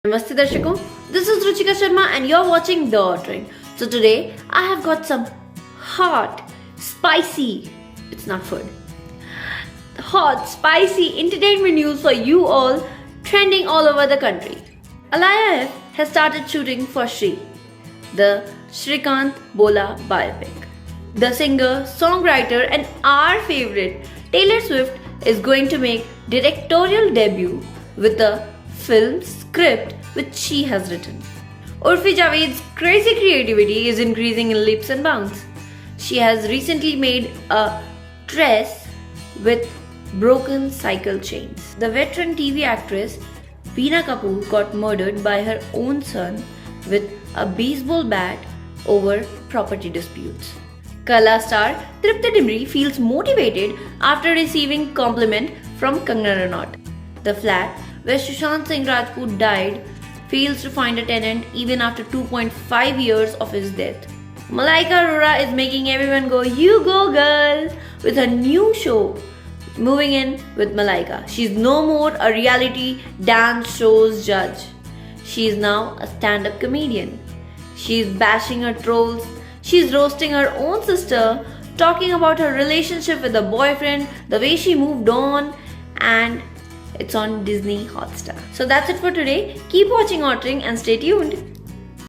Namaste Darshako, this is Ruchika Sharma and you're watching The Ordering. So today I have got some hot, spicy, it's not food, hot, spicy entertainment news for you all trending all over the country. Alaya has started shooting for Shri, the Shrikant Bola biopic. The singer, songwriter and our favorite Taylor Swift is going to make directorial debut with a film script which she has written. Urfi Javed's crazy creativity is increasing in leaps and bounds. She has recently made a dress with broken cycle chains. The veteran TV actress Veena Kapoor got murdered by her own son with a baseball bat over property disputes. Kala star Tripti Dimri feels motivated after receiving compliment from Kangana Ranaut. The flat where Shushant Rajput died fails to find a tenant even after 2.5 years of his death. Malaika is making everyone go, "You go girl," with her new show, Moving In with Malaika. She's no more a reality dance show's judge. She is now a stand-up comedian. She's bashing her trolls. She's roasting her own sister, talking about her relationship with her boyfriend, the way she moved on, and it's on Disney Hotstar. So that's it for today. Keep watching Ordering and stay tuned.